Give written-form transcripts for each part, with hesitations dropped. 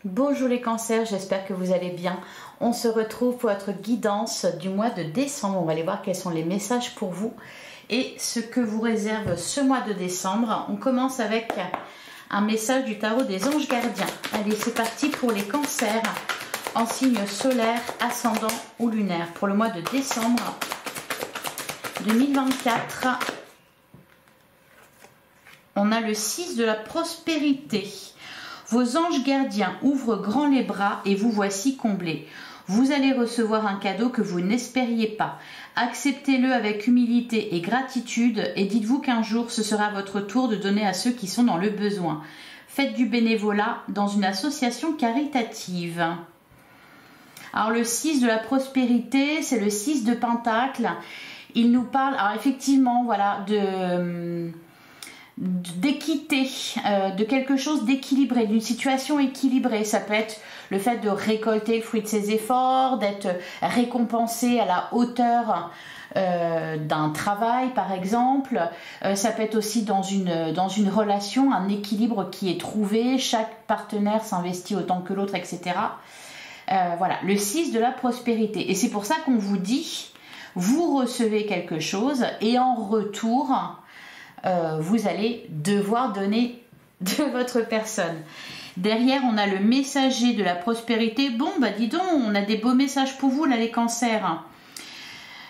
Bonjour les cancers, j'espère que vous allez bien. On se retrouve pour votre guidance du mois de décembre. On va aller voir quels sont les messages pour vous et ce que vous réserve ce mois de décembre. On commence avec un message du tarot des anges gardiens. Allez, c'est parti pour les cancers en signe solaire, ascendant ou lunaire pour le mois de décembre 2024. On a le 6 de la prospérité. Vos anges gardiens ouvrent grand les bras et vous voici comblés. Vous allez recevoir un cadeau que vous n'espériez pas. Acceptez-le avec humilité et gratitude et dites-vous qu'un jour ce sera votre tour de donner à ceux qui sont dans le besoin. Faites du bénévolat dans une association caritative. Alors le 6 de la prospérité, c'est le 6 de Pentacle. Il nous parle, alors effectivement, voilà, d'équité, de quelque chose d'équilibré, d'une situation équilibrée. Ça peut être le fait de récolter le fruit de ses efforts, d'être récompensé à la hauteur d'un travail par exemple. Ça peut être aussi dans une relation, un équilibre qui est trouvé, chaque partenaire s'investit autant que l'autre, etc. Voilà, le 6 de la prospérité. Et c'est pour ça qu'on vous dit, vous recevez quelque chose et en retour, vous allez devoir donner de votre personne. Derrière, on a le messager de la prospérité. Bon, bah dis donc, on a des beaux messages pour vous, là, les cancers.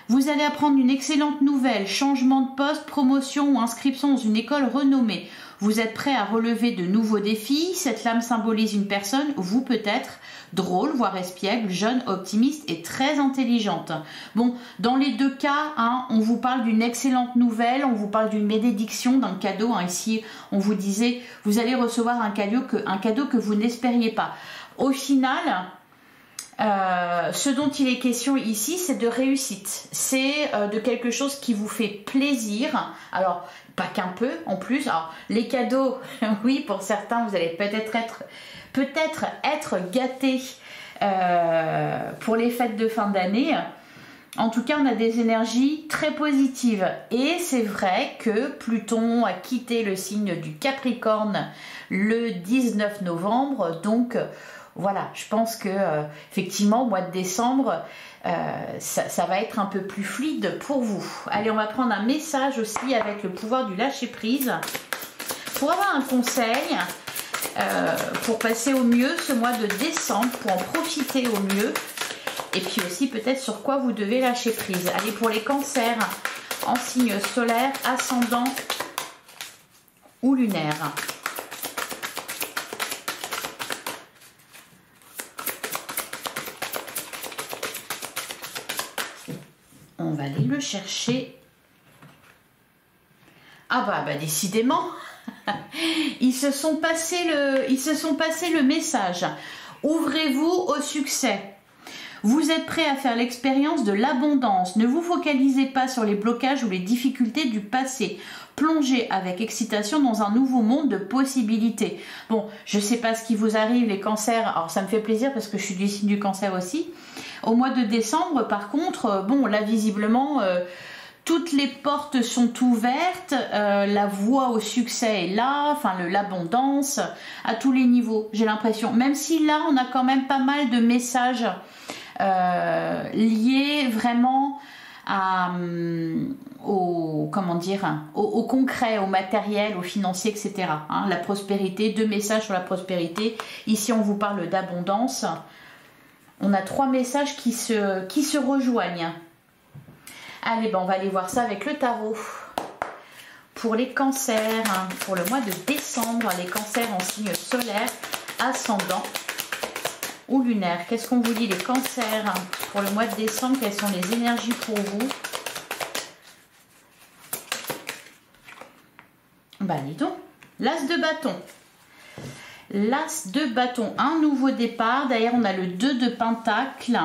Vous allez apprendre une excellente nouvelle, changement de poste, promotion ou inscription dans une école renommée. Vous êtes prêt à relever de nouveaux défis. Cette lame symbolise une personne, vous peut-être, drôle, voire espiègle, jeune, optimiste et très intelligente. Bon, dans les deux cas, hein, on vous parle d'une excellente nouvelle, on vous parle d'une bénédiction, d'un cadeau. Hein. Ici, on vous disait, vous allez recevoir un cadeau que vous n'espériez pas. Au final, ce dont il est question ici, c'est de réussite. C'est de quelque chose qui vous fait plaisir. Alors, pas qu'un peu, en plus. Alors, les cadeaux, oui, pour certains, vous allez peut-être être gâtés pour les fêtes de fin d'année. En tout cas, on a des énergies très positives. Et c'est vrai que Pluton a quitté le signe du Capricorne le 19 novembre. Donc, voilà, je pense que effectivement, au mois de décembre, ça va être un peu plus fluide pour vous. Allez, on va prendre un message aussi avec le pouvoir du lâcher-prise pour avoir un conseil pour passer au mieux ce mois de décembre, pour en profiter au mieux. Et puis aussi peut-être sur quoi vous devez lâcher prise. Allez, pour les cancers en signe solaire, ascendant ou lunaire. On va aller le chercher. Ah bah décidément, ils se sont passé le message. Ouvrez-vous au succès. Vous êtes prêt à faire l'expérience de l'abondance. Ne vous focalisez pas sur les blocages ou les difficultés du passé. Plongez avec excitation dans un nouveau monde de possibilités. Bon, je ne sais pas ce qui vous arrive, les cancers. Alors, ça me fait plaisir parce que je suis du signe du cancer aussi. Au mois de décembre, par contre, bon, là, visiblement, toutes les portes sont ouvertes. La voie au succès est là. Enfin, l'abondance à tous les niveaux, j'ai l'impression. Même si là, on a quand même pas mal de messages liés vraiment au concret, au matériel, au financier, etc. Hein, la prospérité, 2 messages sur la prospérité. Ici, on vous parle d'abondance. On a 3 messages qui se rejoignent. Allez, ben on va aller voir ça avec le tarot. Pour les cancers, hein, pour le mois de décembre, les cancers en signe solaire, ascendant ou lunaire. Qu'est-ce qu'on vous dit, les cancers, pour le mois de décembre? Quelles sont les énergies pour vous? Bah, dis donc, l'as de bâton. L'as de bâton, un nouveau départ. D'ailleurs, on a le 2 de pentacle.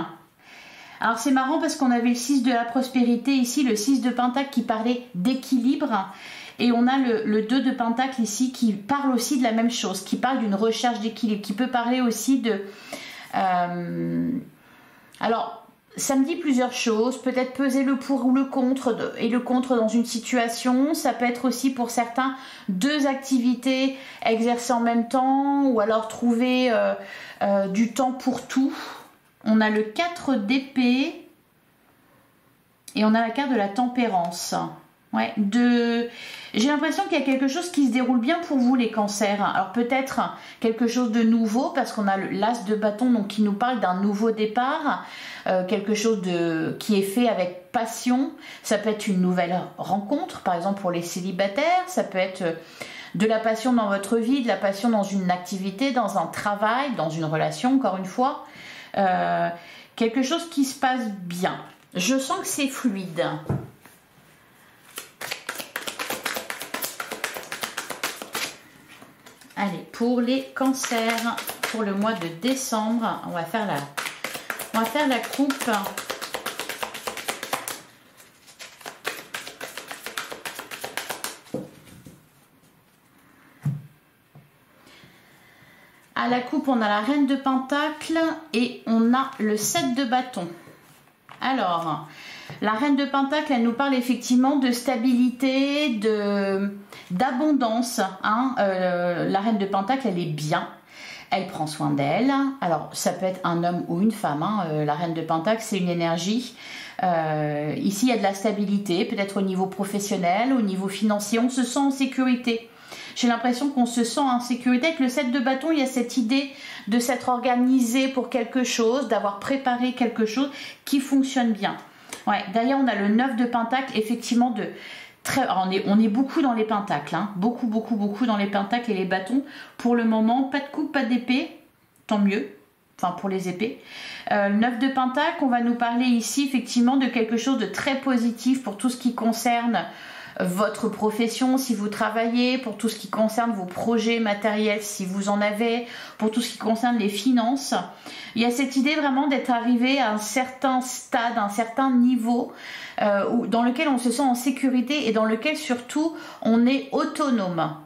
Alors, c'est marrant parce qu'on avait le 6 de la prospérité ici, le 6 de pentacle qui parlait d'équilibre. Et on a le 2 de pentacle ici qui parle aussi de la même chose, qui parle d'une recherche d'équilibre, qui peut parler aussi de... alors, ça me dit plusieurs choses, peut-être peser le pour ou le contre et le contre dans une situation. Ça peut être aussi pour certains 2 activités exercées en même temps ou alors trouver du temps pour tout. On a le 4 d'épée et on a la carte de la tempérance. Ouais, j'ai l'impression qu'il y a quelque chose qui se déroule bien pour vous les cancers. Alors peut-être quelque chose de nouveau parce qu'on a l'as de bâton donc qui nous parle d'un nouveau départ, quelque chose qui est fait avec passion. Ça peut être une nouvelle rencontre, par exemple pour les célibataires. Ça peut être de la passion dans votre vie, de la passion dans une activité, dans un travail, dans une relation, encore une fois. Quelque chose qui se passe bien. Je sens que c'est fluide. Allez, pour les cancers, pour le mois de décembre, on va faire la coupe. À la coupe, on a la reine de pentacle et on a le 7 de bâton. Alors, la reine de pentacle, elle nous parle effectivement de stabilité, d'abondance. Hein. La reine de pentacle, elle est bien. Elle prend soin d'elle. Alors, ça peut être un homme ou une femme. Hein. La reine de pentacle, c'est une énergie. Ici, il y a de la stabilité, peut-être au niveau professionnel, au niveau financier. On se sent en sécurité. J'ai l'impression qu'on se sent en sécurité. Avec le 7 de bâton, il y a cette idée de s'être organisé pour quelque chose, d'avoir préparé quelque chose qui fonctionne bien. Ouais, d'ailleurs, on a le 9 de pentacle, effectivement, on est beaucoup dans les pentacles, hein, beaucoup dans les pentacles et les bâtons. Pour le moment, pas de coupe, pas d'épée, tant mieux, enfin pour les épées. Le 9 de pentacle, on va nous parler ici, effectivement, de quelque chose de très positif pour tout ce qui concerne votre profession si vous travaillez, pour tout ce qui concerne vos projets matériels si vous en avez, pour tout ce qui concerne les finances. Il y a cette idée vraiment d'être arrivé à un certain stade, un certain niveau dans lequel on se sent en sécurité et dans lequel surtout on est autonome.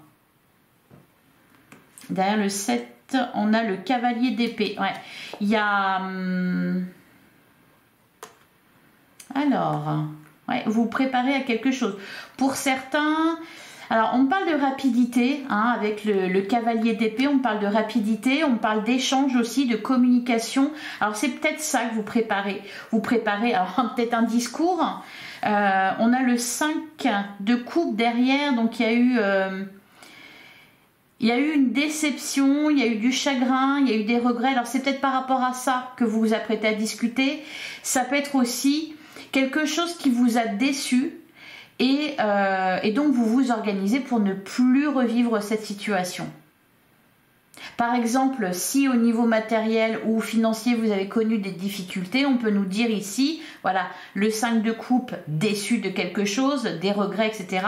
Derrière le 7, on a le cavalier d'épée. Ouais. Il y a... Alors... Ouais, vous vous préparez à quelque chose. Pour certains, alors on parle de rapidité, hein, avec le cavalier d'épée, on parle de rapidité, on parle d'échange aussi, de communication. Alors c'est peut-être ça que vous préparez. Vous préparez peut-être un discours. On a le 5 de coupe derrière, donc il y a eu une déception, il y a eu du chagrin, il y a eu des regrets. Alors c'est peut-être par rapport à ça que vous vous apprêtez à discuter. Ça peut être aussi quelque chose qui vous a déçu et donc vous vous organisez pour ne plus revivre cette situation. Par exemple, si au niveau matériel ou financier vous avez connu des difficultés, on peut nous dire ici, voilà, le 5 de coupe, déçu de quelque chose, des regrets, etc.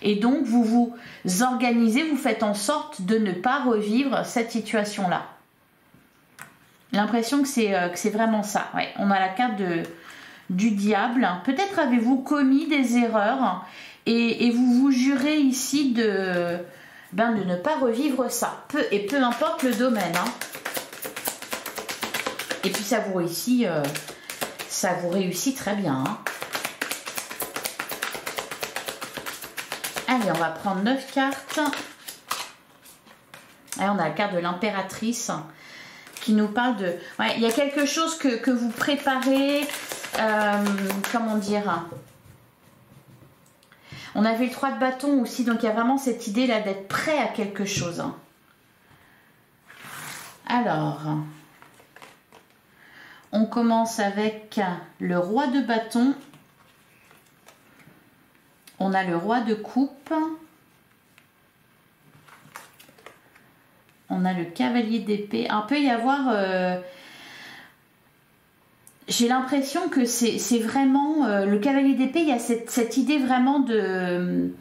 Et donc vous vous organisez, vous faites en sorte de ne pas revivre cette situation-là. L'impression que c'est vraiment ça. Ouais, on a la carte du diable. Peut-être avez-vous commis des erreurs et vous vous jurez ici de ne pas revivre ça. Peu importe le domaine. Hein. Et puis ça vous réussit très bien. Hein. Allez, on va prendre 9 cartes. Là, on a la carte de l'impératrice qui nous parle de... Ouais, il y a quelque chose que vous préparez... comment dire, on avait le 3 de bâton aussi, donc il y a vraiment cette idée là d'être prêt à quelque chose. Alors, on commence avec le roi de bâton, on a le roi de coupe, on a le cavalier d'épée. Il peut y avoir... j'ai l'impression que c'est vraiment le cavalier d'épée, il y a cette idée vraiment de,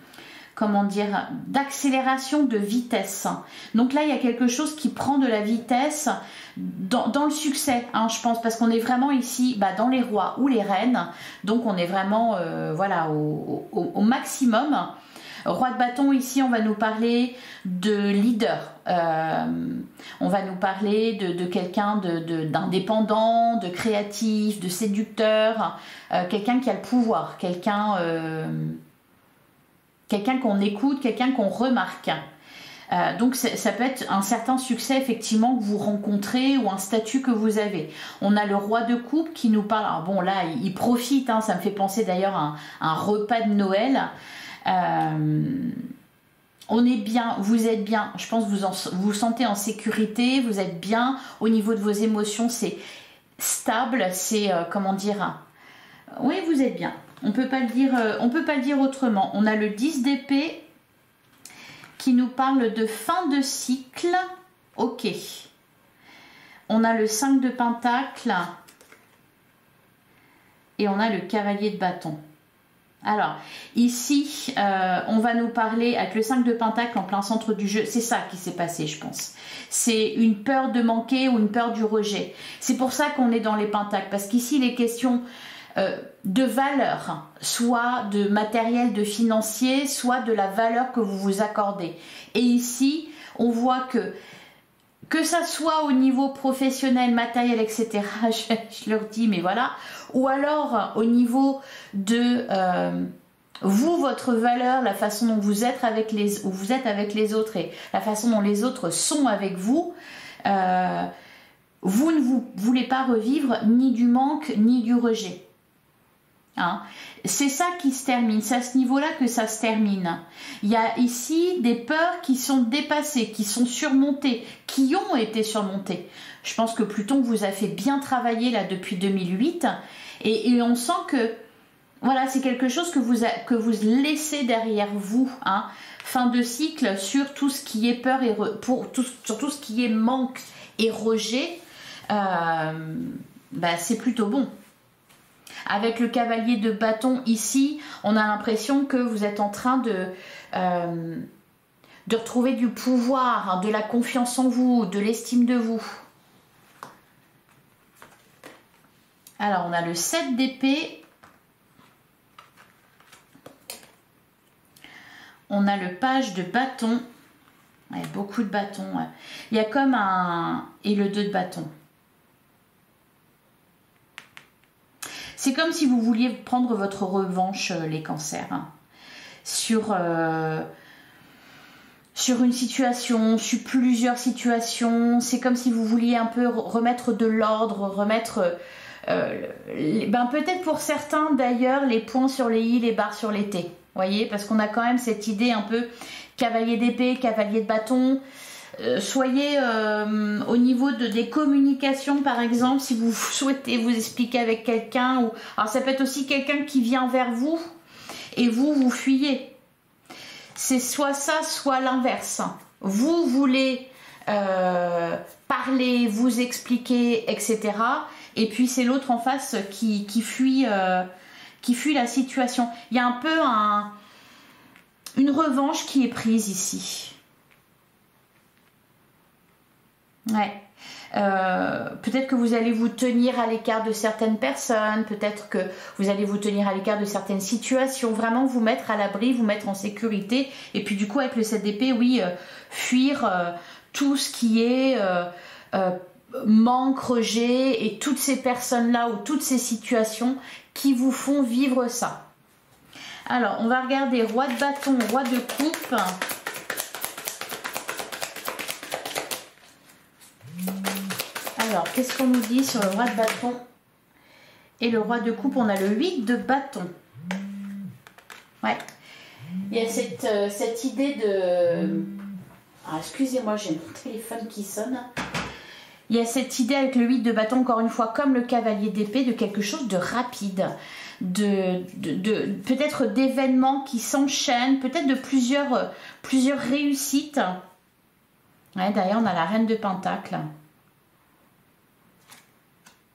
comment dire, d'accélération, de vitesse. Donc là, il y a quelque chose qui prend de la vitesse dans le succès, hein, je pense, parce qu'on est vraiment ici dans les rois ou les reines. Donc on est vraiment voilà, au maximum. Roi de bâton, ici, on va nous parler de leader. On va nous parler de quelqu'un d'indépendant, de créatif, de séducteur, quelqu'un qui a le pouvoir, quelqu'un qu'on écoute, quelqu'un qu'on remarque. Donc ça peut être un certain succès effectivement que vous rencontrez ou un statut que vous avez. On a le roi de coupe qui nous parle, alors bon là il profite, hein, ça me fait penser d'ailleurs à un repas de Noël. On est bien, vous êtes bien, je pense que vous vous sentez en sécurité, vous êtes bien au niveau de vos émotions, c'est stable, c'est comment dire, oui vous êtes bien, on peut pas le dire autrement. On a le 10 d'épée qui nous parle de fin de cycle, ok. On a le 5 de pentacle et on a le cavalier de bâton. Alors, ici, on va nous parler avec le 5 de pentacle en plein centre du jeu. C'est ça qui s'est passé, je pense. C'est une peur de manquer ou une peur du rejet. C'est pour ça qu'on est dans les pentacles, parce qu'ici, les questions de valeur, soit de matériel, de financier, soit de la valeur que vous vous accordez. Et ici, on voit que ça soit au niveau professionnel, matériel, etc., je leur dis, mais voilà, ou alors au niveau de vous, votre valeur, la façon dont vous êtes avec les autres et la façon dont les autres sont avec vous, vous ne voulez pas revivre ni du manque, ni du rejet. Hein, c'est ça qui se termine, c'est à ce niveau-là que ça se termine. Il y a ici des peurs qui sont dépassées, qui sont surmontées, qui ont été surmontées. Je pense que Pluton vous a fait bien travailler là depuis 2008 et on sent que voilà, c'est quelque chose que vous laissez derrière vous. Hein. Fin de cycle sur tout ce qui est peur et sur tout ce qui est manque et rejet, c'est plutôt bon. Avec le cavalier de bâton ici, on a l'impression que vous êtes en train de retrouver du pouvoir, hein, de la confiance en vous, de l'estime de vous. Alors, on a le 7 d'épée. On a le page de bâton. Ouais, beaucoup de bâtons. Ouais. Il y a comme un... Et le 2 de bâton. C'est comme si vous vouliez prendre votre revanche, les cancers, hein, sur une situation, sur plusieurs situations. C'est comme si vous vouliez un peu remettre de l'ordre, remettre, peut-être pour certains d'ailleurs, les points sur les i, les barres sur les t. Vous voyez, parce qu'on a quand même cette idée un peu cavalier d'épée, cavalier de bâton. Soyez au niveau des communications par exemple, si vous souhaitez vous expliquer avec quelqu'un, alors ça peut être aussi quelqu'un qui vient vers vous et vous fuyez. C'est soit ça, soit l'inverse. Vous voulez parler, vous expliquer, etc. Et puis c'est l'autre en face qui fuit la situation. Il y a un peu une revanche qui est prise ici. Ouais. Peut-être que vous allez vous tenir à l'écart de certaines personnes, peut-être que vous allez vous tenir à l'écart de certaines situations, vraiment vous mettre à l'abri, vous mettre en sécurité, et puis du coup avec le 7 d'épée, oui, fuir tout ce qui est manque, rejet, et toutes ces personnes-là ou toutes ces situations qui vous font vivre ça. Alors, on va regarder roi de bâton, roi de coupe. Alors, qu'est-ce qu'on nous dit sur le roi de bâton et le roi de coupe? On a le 8 de bâton. Ouais. Il y a cette idée de... Ah, excusez-moi, j'ai mon téléphone qui sonne. Il y a cette idée avec le 8 de bâton, encore une fois, comme le cavalier d'épée, de quelque chose de rapide, peut-être d'événements qui s'enchaînent, peut-être de plusieurs réussites. Ouais, d'ailleurs, on a la reine de pentacle.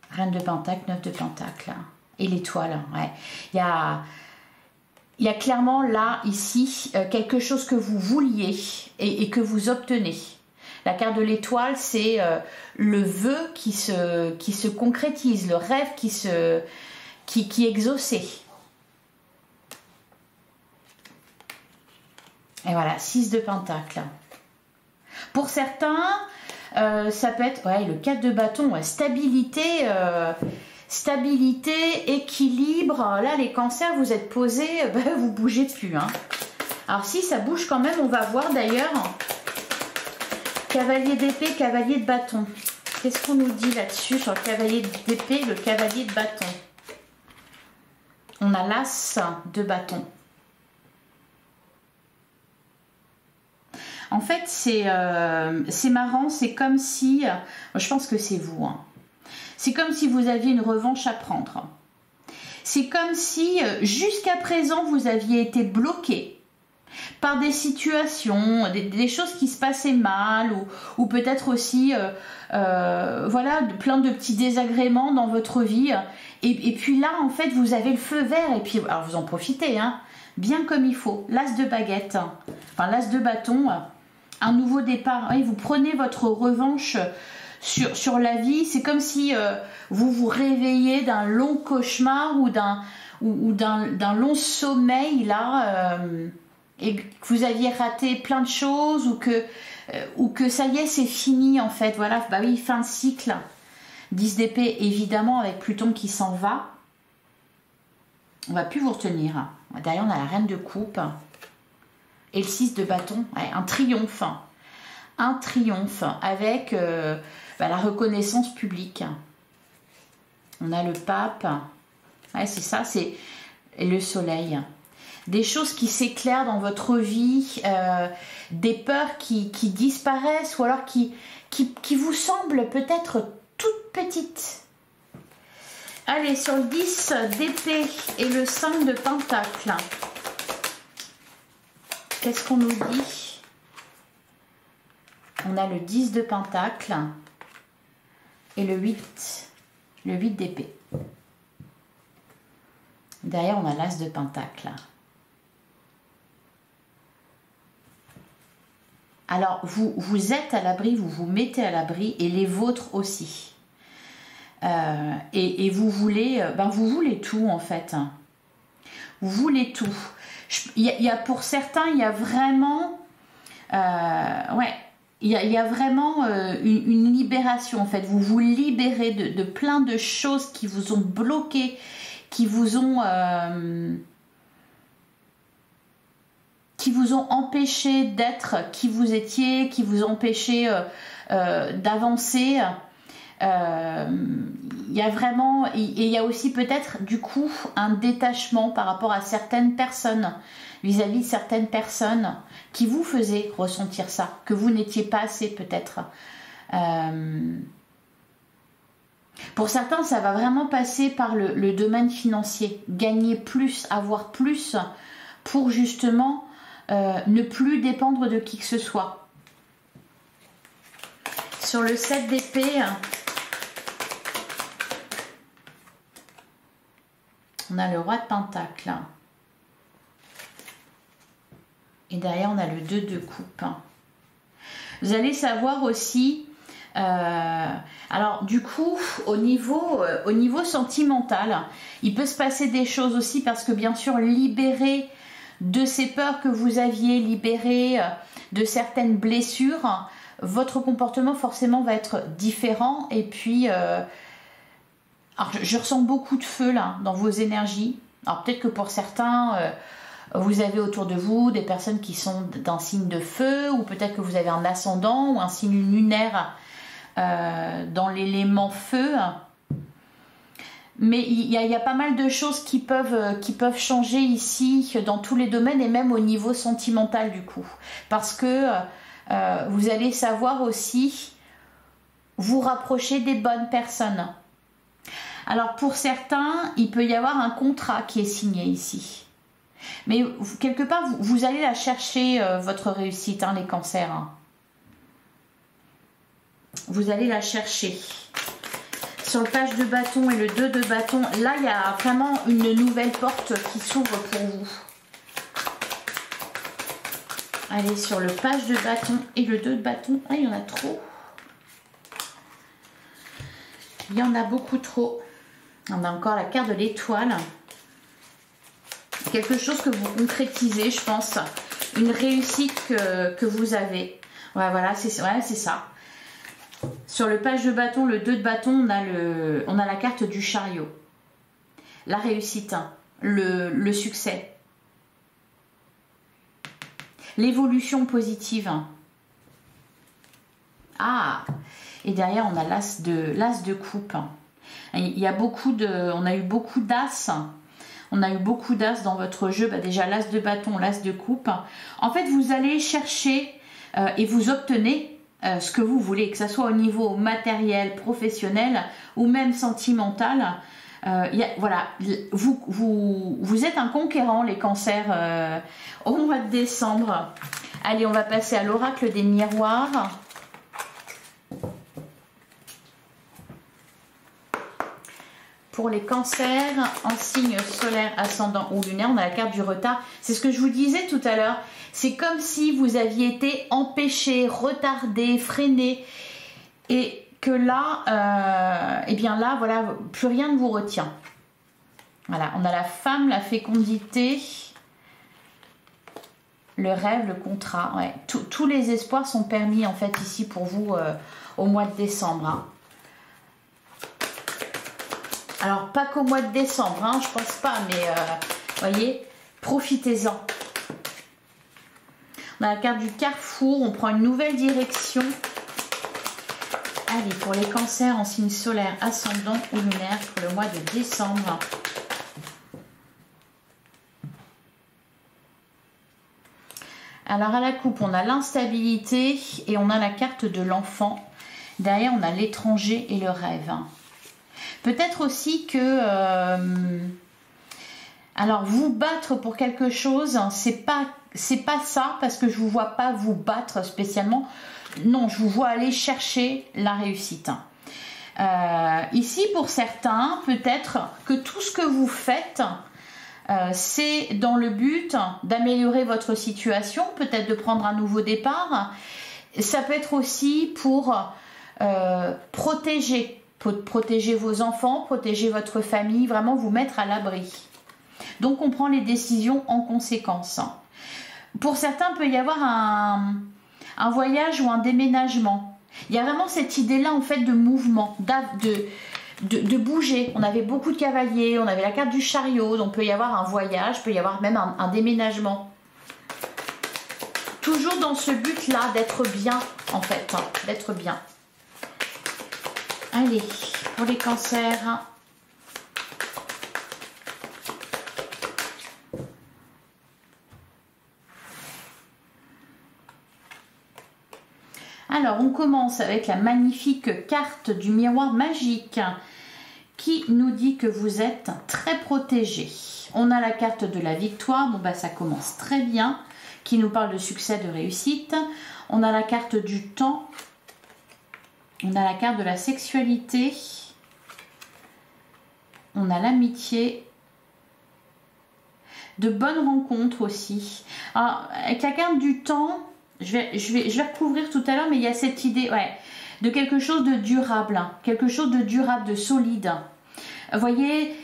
Reine de pentacle, 9 de pentacle. Et l'étoile, ouais. Il y a clairement là, ici, quelque chose que vous vouliez et que vous obtenez. La carte de l'étoile, c'est le vœu qui se concrétise, le rêve qui est exaucé. Et voilà, 6 de Pentacle. Pour certains, ça peut être le 4 de bâton, stabilité, stabilité, équilibre. Là, les cancers, vous êtes posés, vous bougez plus. Hein. Alors si, ça bouge quand même, on va voir d'ailleurs. Cavalier d'épée, cavalier de bâton. Qu'est-ce qu'on nous dit là-dessus sur le cavalier d'épée, le cavalier de bâton? On a l'as de bâton. En fait, c'est marrant, c'est comme si, je pense que c'est vous, hein. C'est comme si vous aviez une revanche à prendre. C'est comme si, jusqu'à présent, vous aviez été bloqué par des situations, des choses qui se passaient mal, ou peut-être aussi, voilà, plein de petits désagréments dans votre vie. Et puis là, en fait, vous avez le feu vert, et puis, alors vous en profitez, hein, bien comme il faut. L'as de baguette, enfin l'as de bâton, un nouveau départ. Oui, vous prenez votre revanche sur la vie. C'est comme si vous vous réveillez d'un long cauchemar ou d'un long sommeil là, et que vous aviez raté plein de choses, ou que ça y est, c'est fini en fait. Voilà, bah oui, fin de cycle. 10 d'épée, évidemment, avec Pluton qui s'en va. On va plus vous retenir. Derrière, on a la reine de coupe. Et le 6 de bâton, un triomphe. Un triomphe avec la reconnaissance publique. On a le pape. Ouais, c'est ça, c'est le soleil. Des choses qui s'éclairent dans votre vie, des peurs qui disparaissent, ou alors qui vous semblent peut-être toutes petites. Allez, sur le 10 d'épée et le 5 de pentacle, qu'est-ce qu'on nous dit? On a le 10 de pentacle et le 8 d'épée. Derrière, on a l'as de pentacle. Alors, vous êtes à l'abri, vous vous mettez à l'abri, et les vôtres aussi. Et vous voulez, vous voulez tout en fait. Vous voulez tout. Pour certains, il y a vraiment, il y a vraiment une libération en fait. Vous vous libérez de plein de choses qui vous ont bloqué, qui vous ont empêché d'être qui vous étiez, qui vous ont empêché d'avancer. Il y a vraiment, et il y a aussi peut-être du coup un détachement par rapport à certaines personnes, vis-à-vis de certaines personnes qui vous faisaient ressentir ça, que vous n'étiez pas assez peut-être. Pour certains, ça va vraiment passer par le domaine financier, gagner plus, avoir plus, pour justement ne plus dépendre de qui que ce soit. Sur le 7 d'épée, on a le roi de pentacle. Et derrière, on a le 2 de coupe. Vous allez savoir aussi, alors du coup, au niveau sentimental, il peut se passer des choses aussi, parce que bien sûr, libérer de ces peurs que vous aviez, libérer de certaines blessures, votre comportement forcément va être différent. Et puis, alors je ressens beaucoup de feu là dans vos énergies. Alors peut-être que pour certains, vous avez autour de vous des personnes qui sont d'un signe de feu, ou peut-être que vous avez un ascendant ou un signe lunaire dans l'élément feu. Mais il y a pas mal de choses qui peuvent changer ici dans tous les domaines, et même au niveau sentimental du coup. Parce que vous allez savoir aussi vous rapprocher des bonnes personnes. Alors pour certains, il peut y avoir un contrat qui est signé ici. Mais quelque part, vous allez la chercher, votre réussite, hein, les cancers. Hein. Vous allez la chercher. Sur le page de bâton et le 2 de bâton, là, il y a vraiment une nouvelle porte qui s'ouvre pour vous. Allez, sur le page de bâton et le 2 de bâton. Ah, il y en a trop. Il y en a beaucoup trop. On a encore la carte de l'étoile. Quelque chose que vous concrétisez, je pense. une réussite que vous avez. Ouais, voilà, c'est ça. Sur le page de bâton, le 2 de bâton, on a la carte du chariot. La réussite, le succès. L'évolution positive. Ah, et derrière, on a l'as de coupe. Il y a on a eu beaucoup d'as. On a eu beaucoup d'as dans votre jeu. Bah déjà, l'as de bâton, l'as de coupe. En fait, vous allez chercher et vous obtenez ce que vous voulez, que ce soit au niveau matériel, professionnel ou même sentimental. Voilà, vous êtes un conquérant, les cancers, au mois de décembre. Allez, on va passer à l'oracle des miroirs. Pour les cancers en signe solaire, ascendant ou lunaire, on a la carte du retard. C'est ce que je vous disais tout à l'heure. C'est comme si vous aviez été empêché, retardé, freiné. Et que là, eh bien là, voilà, plus rien ne vous retient. Voilà, on a la femme, la fécondité, le rêve, le contrat. Ouais. Tous les espoirs sont permis en fait ici pour vous au mois de décembre. Hein. Alors, pas qu'au mois de décembre, hein, je pense pas, mais voyez, profitez-en. On a la carte du carrefour, on prend une nouvelle direction. Allez, pour les cancers en signe solaire, ascendant ou lunaire pour le mois de décembre. Alors, à la coupe, on a l'instabilité et on a la carte de l'enfant. Derrière, on a l'étranger et le rêve. Peut-être aussi que, alors vous battre pour quelque chose, c'est pas ça, parce que je vous vois pas vous battre spécialement. Non, je vous vois aller chercher la réussite. Ici, pour certains, peut-être que tout ce que vous faites, c'est dans le but d'améliorer votre situation, peut-être de prendre un nouveau départ. Ça peut être aussi pour protéger vos enfants, protéger votre famille, vraiment vous mettre à l'abri. Donc on prend les décisions en conséquence. Pour certains, il peut y avoir un voyage ou un déménagement. Il y a vraiment cette idée-là en fait de mouvement, de bouger. On avait beaucoup de cavaliers, on avait la carte du chariot, donc il peut y avoir un voyage, il peut y avoir même un déménagement. Toujours dans ce but-là d'être bien en fait, hein, d'être bien. Allez, pour les cancers. Alors, on commence avec la magnifique carte du miroir magique qui nous dit que vous êtes très protégé. On a la carte de la victoire, bon bah ça commence très bien, qui nous parle de succès, de réussite. On a la carte du temps. On a la carte de la sexualité, on a l'amitié, de bonnes rencontres aussi. Alors, avec la carte du temps, je vais recouvrir tout à l'heure, mais il y a cette idée de quelque chose de durable, quelque chose de durable, de solide. Vous voyez,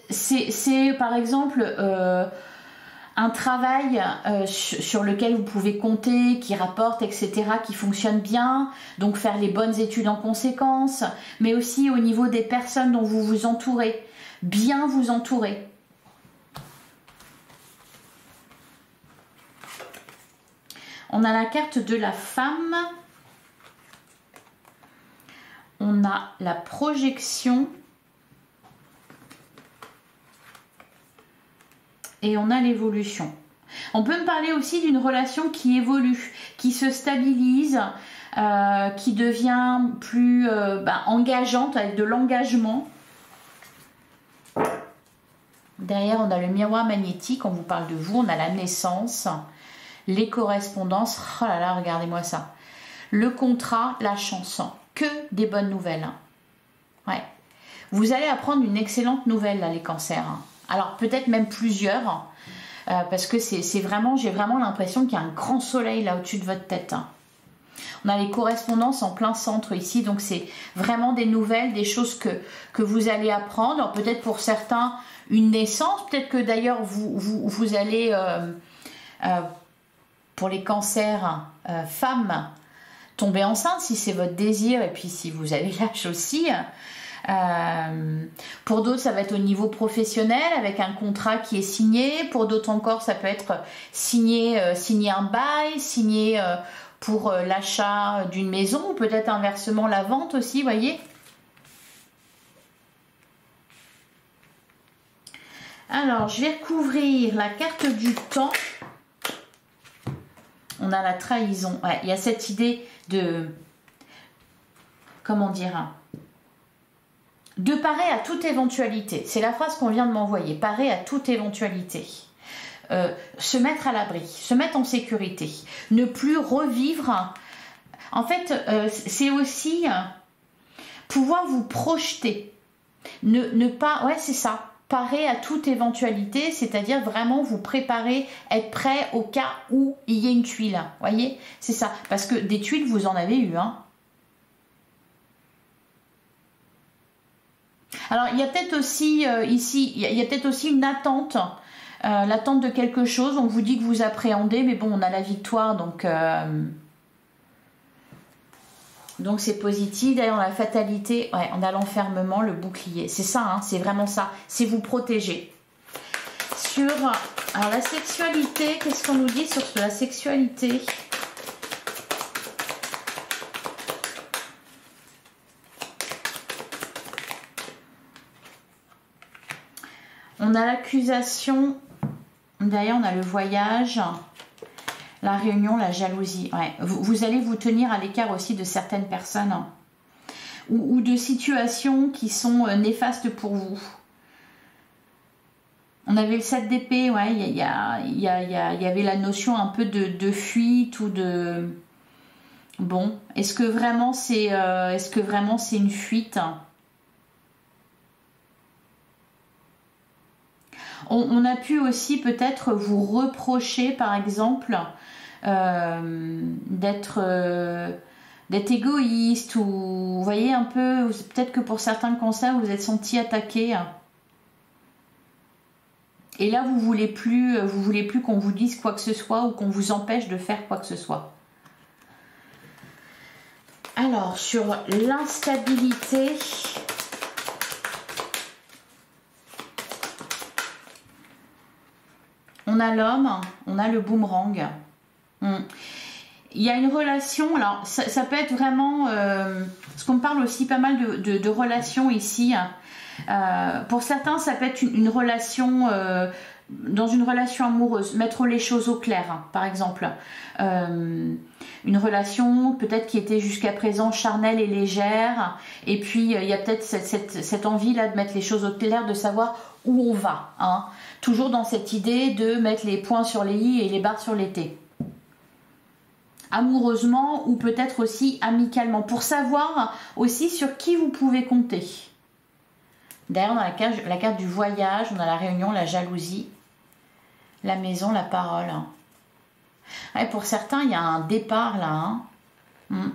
c'est par exemple un travail sur lequel vous pouvez compter, qui rapporte, etc., qui fonctionne bien, donc faire les bonnes études en conséquence, mais aussi au niveau des personnes dont vous vous entourez, bien vous entourer. On a la carte de la femme, on a la projection, et on a l'évolution. On peut me parler aussi d'une relation qui évolue, qui se stabilise, qui devient plus engageante, avec de l'engagement. Derrière, on a le miroir magnétique, on vous parle de vous, on a la naissance, les correspondances. Oh là là, regardez-moi ça. Le contrat, la chanson. Que des bonnes nouvelles. Ouais. Vous allez apprendre une excellente nouvelle, là, les cancers. Alors peut-être même plusieurs, parce que c'est vraiment, j'ai vraiment l'impression qu'il y a un grand soleil là au-dessus de votre tête. On a les correspondances en plein centre ici, donc c'est vraiment des nouvelles, des choses que vous allez apprendre. Peut-être pour certains une naissance, peut-être que d'ailleurs vous allez pour les cancers femmes, tomber enceinte si c'est votre désir et puis si vous avez l'âge aussi. Pour d'autres, ça va être au niveau professionnel avec un contrat qui est signé. Pour d'autres encore, ça peut être signer un bail, signer pour l'achat d'une maison ou peut-être inversement la vente aussi, voyez. Alors, je vais recouvrir la carte du temps. On a la trahison. Ouais, il y a cette idée de... Comment dire, de parer à toute éventualité. C'est la phrase qu'on vient de m'envoyer. Parer à toute éventualité. Se mettre à l'abri. Se mettre en sécurité. Ne plus revivre. En fait, c'est aussi pouvoir vous projeter. Ne pas... Ouais, c'est ça. Parer à toute éventualité, c'est-à-dire vraiment vous préparer, être prêt au cas où il y ait une tuile. Voyez, c'est ça. Parce que des tuiles, vous en avez eu, hein. Alors, il y a peut-être aussi ici, il y a peut-être aussi une attente, l'attente de quelque chose. On vous dit que vous appréhendez, mais bon, on a la victoire, donc c'est positif. D'ailleurs, la fatalité, ouais, on a l'enfermement, le bouclier. C'est ça, hein, c'est vraiment ça. C'est vous protéger. Sur alors, la sexualité, qu'est-ce qu'on nous dit sur la sexualité? On a l'accusation, d'ailleurs on a le voyage, la réunion, la jalousie. Ouais. Vous allez vous tenir à l'écart aussi de certaines personnes, hein, ou de situations qui sont néfastes pour vous. On avait le 7 d'épée, ouais, il y avait la notion un peu de fuite ou de... Bon, est-ce que vraiment c'est une fuite? On a pu aussi peut-être vous reprocher, par exemple, d'être égoïste, ou vous voyez un peu, peut-être que pour certains cancers, vous vous êtes senti attaqué. Et là, vous voulez plus qu'on vous dise quoi que ce soit ou qu'on vous empêche de faire quoi que ce soit. Alors, sur l'instabilité... On a l'homme, on a le boomerang. Il y a une relation, alors ça peut être vraiment, parce qu'on parle aussi pas mal de relations ici. Pour certains, ça peut être une relation, dans une relation amoureuse, mettre les choses au clair, hein, par exemple. Une relation peut-être qui était jusqu'à présent charnelle et légère, et puis il y a peut-être cette envie-là de mettre les choses au clair, de savoir où on va, hein. Toujours dans cette idée de mettre les points sur les i et les barres sur les t. Amoureusement ou peut-être aussi amicalement, pour savoir aussi sur qui vous pouvez compter. D'ailleurs, dans la carte du voyage, on a la réunion, la jalousie, la maison, la parole. Ouais, pour certains, il y a un départ là. Hein.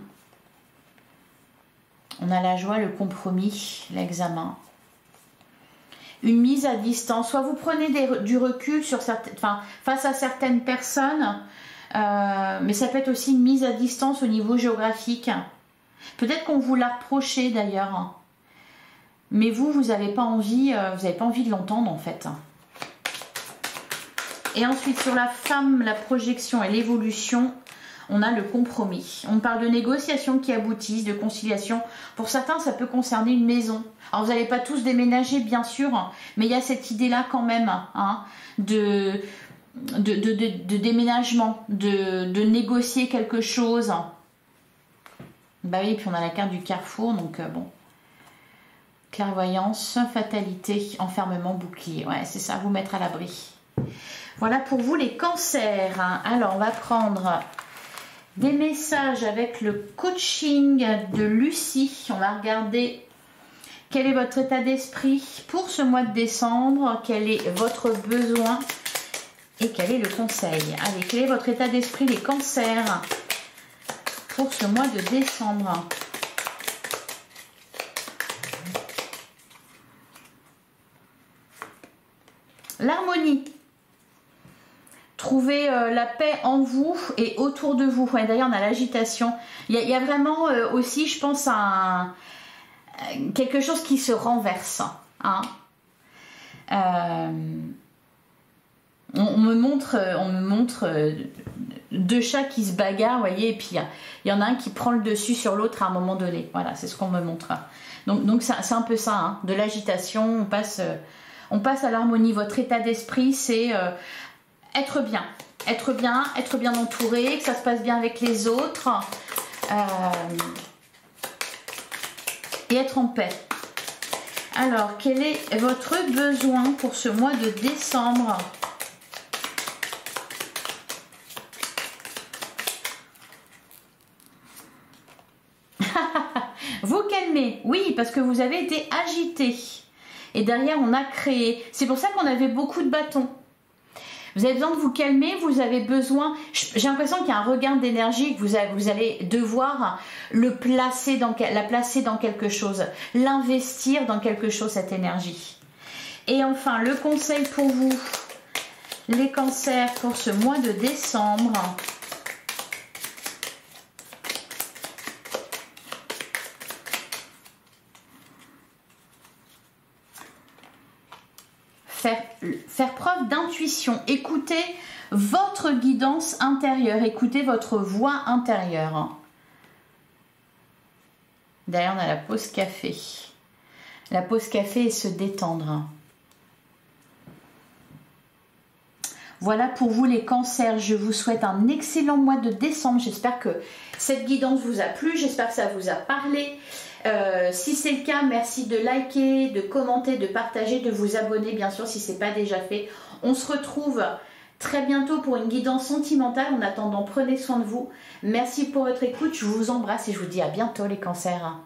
On a la joie, le compromis, l'examen. Une mise à distance. Soit vous prenez du recul sur face à certaines personnes, mais ça peut être aussi une mise à distance au niveau géographique. Peut-être qu'on vous l'a reproché d'ailleurs. Mais vous n'avez pas envie, de l'entendre en fait. Et ensuite, sur la femme, la projection et l'évolution, on a le compromis. On parle de négociations qui aboutissent, de conciliation. Pour certains, ça peut concerner une maison. Alors, vous n'allez pas tous déménager, bien sûr, mais il y a cette idée-là quand même, hein, de déménagement, de négocier quelque chose. Bah oui, puis on a la carte du carrefour, donc bon. Clairvoyance, fatalité, enfermement, bouclier. Ouais, c'est ça, vous mettre à l'abri. Voilà pour vous les cancers. Alors, on va prendre des messages avec le coaching de Lucie. On va regarder quel est votre état d'esprit pour ce mois de décembre, quel est votre besoin et quel est le conseil. Allez, quel est votre état d'esprit les cancers pour ce mois de décembre? L'harmonie. Trouvez la paix en vous et autour de vous. Ouais, d'ailleurs, on a l'agitation. Il y a vraiment aussi, je pense, quelque chose qui se renverse. Hein. On me montre deux chats qui se bagarrent, vous voyez, et puis il y en a un qui prend le dessus sur l'autre à un moment donné. Voilà, c'est ce qu'on me montre. Donc c'est un peu ça, hein, de l'agitation. On passe à l'harmonie. Votre état d'esprit, c'est être bien. Être bien entouré, que ça se passe bien avec les autres. Et être en paix. Alors, quel est votre besoin pour ce mois de décembre ? Vous calmer, oui, parce que vous avez été agité. Et derrière, on a créé. C'est pour ça qu'on avait beaucoup de bâtons. Vous avez besoin de vous calmer, vous avez besoin... J'ai l'impression qu'il y a un regain d'énergie, que vous allez devoir la placer dans quelque chose, l'investir dans quelque chose, cette énergie. Et enfin, le conseil pour vous, les cancers, pour ce mois de décembre... Faire preuve d'intuition, écoutez votre guidance intérieure, écoutez votre voix intérieure. D'ailleurs, on a la pause café. La pause café et se détendre. Voilà pour vous les cancers, je vous souhaite un excellent mois de décembre. J'espère que cette guidance vous a plu, j'espère que ça vous a parlé. Si c'est le cas, merci de liker, de commenter, de partager, de vous abonner bien sûr si ce n'est pas déjà fait. On se retrouve très bientôt pour une guidance sentimentale. En attendant, prenez soin de vous. Merci pour votre écoute, je vous embrasse et je vous dis à bientôt les cancers.